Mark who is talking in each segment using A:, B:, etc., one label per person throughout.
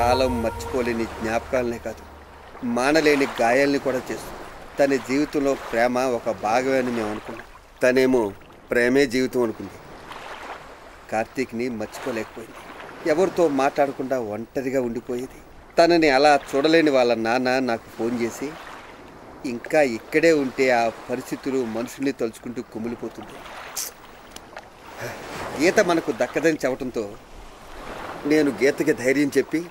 A: కాలం మర్చిపోలేని జ్ఞాపకాలనే కాదు, మానలేని గాయాల్ని కూడా చేస్తుంది. తన జీవితంలో ప్రేమ ఒక భాగమే అని మేము అనుకున్నాం. తనేమో ప్రేమే జీవితం అనుకుంది. కార్తీక్ని మర్చిపోలేకపోయింది. ఎవరితో మాట్లాడకుండా ఒంటరిగా ఉండిపోయేది. తనని అలా చూడలేని వాళ్ళ నాన్న నాకు ఫోన్ చేసి, ఇంకా ఇక్కడే ఉంటే ఆ పరిస్థితులు మనుషుల్ని తలుచుకుంటూ కుమిలిపోతుంది. గీత మనకు దక్కదని చెప్పడంతో నేను గీతకి ధైర్యం చెప్పి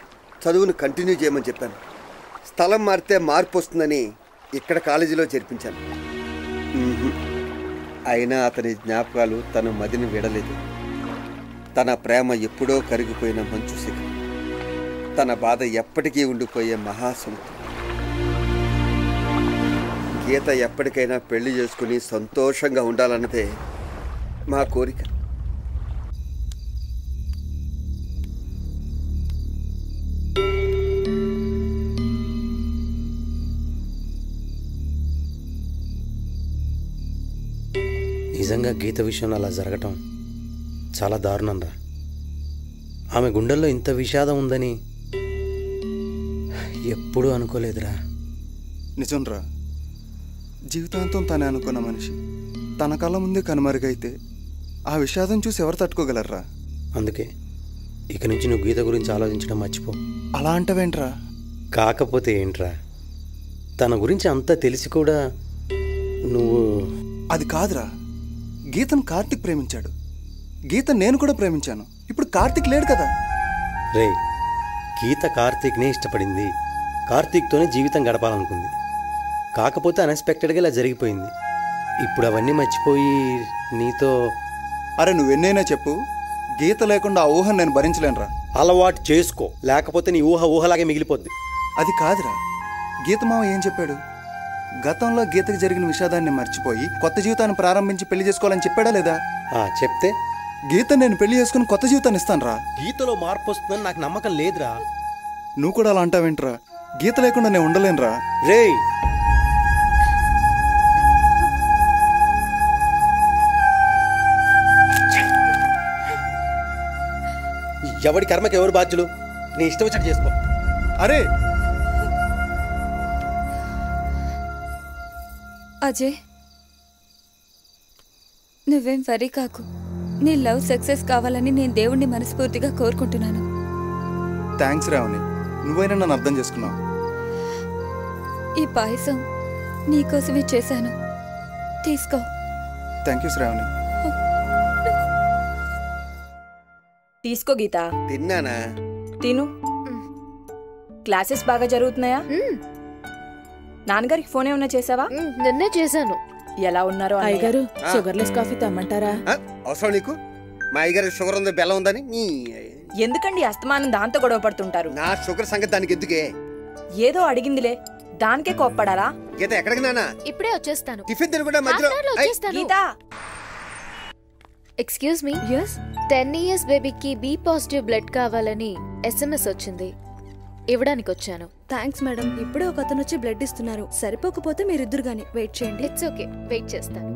A: చదువును కంటిన్యూ చేయమని చెప్పాను. స్థలం మారితే మార్పు వస్తుందని ఇక్కడ కాలేజీలో చేర్పించాను. అయినా అతని జ్ఞాపకాలు తన మదిని విడలేదు. తన ప్రేమ ఎప్పుడో కరిగిపోయిన మంచు శిఖరం, తన బాధ ఎప్పటికీ ఉండిపోయే మహాసముద్రం. గీత ఎప్పటికైనా పెళ్లి చేసుకుని సంతోషంగా ఉండాలన్నదే మా కోరిక.
B: నిజంగా గీత విషయంలో అలా జరగటం చాలా దారుణం రా. ఆమె గుండెల్లో ఇంత విషాదం ఉందని ఎప్పుడూ అనుకోలేదురా.
C: నిజం రా, జీవితాంతం తనే అనుకున్న మనిషి తన కళ్ళ ముందే కనుమరుగైతే ఆ విషాదం చూసి ఎవరు తట్టుకోగలరా?
B: అందుకే ఇక నుంచి నువ్వు గీత గురించి ఆలోచించడం మర్చిపో.
C: అలా అంటావేంట్రా?
B: కాకపోతే ఏంట్రా, తన గురించి అంతా తెలిసి కూడా నువ్వు...
C: అది కాదురా, గీతను కార్తీక్ ప్రేమించాడు, గీత నేను కూడా ప్రేమించాను. ఇప్పుడు కార్తీక్ లేడు కదా.
B: రే, గీత కార్తీక్నే ఇష్టపడింది, కార్తీక్తోనే జీవితం గడపాలనుకుంది. కాకపోతే అన్ఎక్స్పెక్టెడ్గా ఇలా జరిగిపోయింది. ఇప్పుడు అవన్నీ మర్చిపోయి నీతో...
C: అరే నువ్వెన్నైనా చెప్పు, గీత లేకుండా ఆ ఊహను నేను భరించలేనురా.
B: అలవాటు చేసుకో, లేకపోతే నీ ఊహ ఊహలాగే మిగిలిపోద్ది.
C: అది కాదురా, గీత మామ ఏం చెప్పాడు? గతంలో గీతకి జరిగిన విషాదాన్ని మర్చిపోయి కొత్త జీవితాన్ని ప్రారంభించి పెళ్లి చేసుకోవాలని చెప్పాడా లేదా?
B: చెప్తే
C: గీత నేను పెళ్లి చేసుకుని కొత్త జీవితాన్ని ఇస్తాను రా.
B: గీతలో మార్పు వస్తుందని నాకు నమ్మకం లేదురా.
C: నువ్వు కూడా అలా అంటావేంట్రా? గీత లేకుండా నేను ఉండలేనురా.
B: రే, ఎవడి కర్మకి ఎవరు బాధ్యులు? నీ ఇష్టం వచ్చి చేసుకో.
C: అరే
D: అజయ్, నువ్వేం వరీ కాకు. నీ లవ్ సక్సెస్ కావాలని నేను దేవుణ్ణి మనస్ఫూర్తిగా కోరుకుంటున్నాను.
C: థ్యాంక్స్ రావణి, నువ్వైనా నన్ను అర్థం చేసుకున్నావు.
D: ఈ పాయసం నీకోసమే చేశాను, తీసుకో.
C: Thank you Shravani.
E: తీసుకో గీత.
A: తిన్నానా?
E: తిను. క్లాసెస్ బాగా జరుగుతున్నాయా? నాన్నగారికి ఫోన్ ఏమన్నా చేసావా?
F: నిన్నే చేశాను.
E: ఎలా ఉన్నారు
G: అయ్యగారు? షుగర్లెస్ కాఫీ తెమ్మంటారా?
A: అవసరం నీకు? మా అయ్యగారికి షుగర్ ఉంది, బెల్లం ఉందని.
E: ఎందుకండి అస్తమానం దాంతో గొడవ పడుతుంటారు?
A: నా షుగర్ సంగతి దానికి ఎందుకే?
E: ఏదో అడిగిందిలే, దానికే కోప్పడాలా?
A: గీత ఎక్కడికి నానా?
F: ఇప్పుడే వచ్చేస్తాను.
A: టిఫిన్ తిని కూడా మధ్యలో
E: గీత,
F: ఎక్స్క్యూజ్ మీ. 10 years బేబీకి బి పాజిటివ్ బ్లడ్ కావాలని SMS వచ్చింది, ఇవ్వడానికి వచ్చాను.
H: Thanks madam. ఇప్పుడే ఒక అతను వచ్చి బ్లడ్ ఇస్తున్నారు. సరిపోకపోతే మీరిద్దరు గాని వెయిట్ చేయండి.
F: ఇట్స్ ఓకే, వెయిట్ చేస్తాను.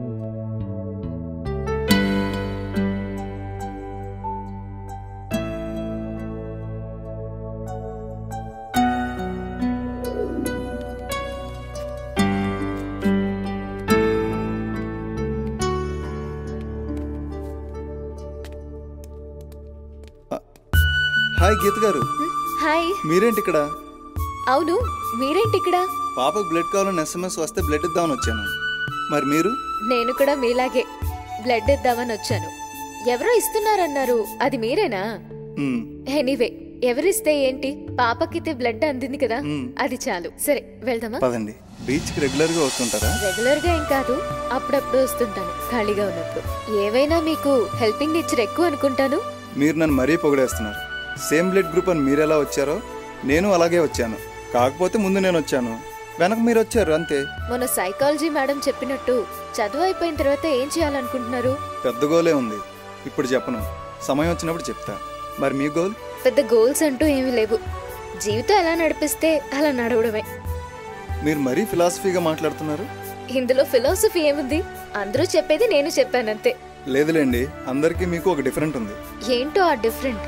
C: హాయ్ గీత గారు.
F: హాయ్.
C: మీరేంటి ఇక్కడ?
F: అవును, మీరేంటి ఇక్కడ?
C: పాపకు బ్లడ్ కావాలని SMS వస్తే బ్లడ్ ఇద్దామని వచ్చాను. మరి మీరు?
F: నేను కూడా మీలాగే బ్లడ్ ఇద్దామని వచ్చాను. ఎవరో ఇస్తున్నారన్నారు, అది మీరేనా? ఎనీవే, ఎవరిస్తే ఏంటి, పాపకితే బ్లడ్ అందింది కదా, అది చాలు. సరే వెళ్దామా?
C: పదండి. బీచ్ కి రెగ్యులర్ గా వస్తుంటారా?
F: రెగ్యులర్ గా ఏం కాదు, అప్పుడప్పుడు వస్తుంటాను ఖాళీగా ఉన్నప్పుడు. ఏవైనా మీకు హెల్పింగ్ నేచర్ ఎక్కువ అనుకుంటాను.
C: మీరు నన్ను మరీ పొగిడేస్తున్నారు. సేమ్ బ్లడ్ గ్రూప్ అని మీరు ఎలా వచ్చారో నేను అలాగే వచ్చాను. కాకపోతే ముందు నేను వచ్చాను, వెనక మీరు వచ్చారు, అంతే.
F: మన సైకాలజీ మేడం చెప్పినట్టు చదువు అయిపోయిన తర్వాత ఏం చేయాలనుకుంటున్నారు?
C: పెద్ద గోలే ఉంది, ఇప్పుడు చెప్పను, సమయం వచ్చినప్పుడు చెప్తా. మరి మీ గోల్?
F: పెద్ద గోల్స్ అంటూ ఏమీ లేవు, జీవితం ఎలా నడిపిస్తే అలా నడవడమే.
C: మీరు మరీ ఫిలాసఫీగా మాట్లాడుతున్నారు.
F: ఇందులో ఫిలాసఫీ ఏముంది, అందరూ చెప్పేది నేను చెప్పానంతే.
C: లేదులేండి, అందరికీ మీకు ఒక డిఫరెంట్ ఉంది.
F: ఏంటో ఆ డిఫరెంట్?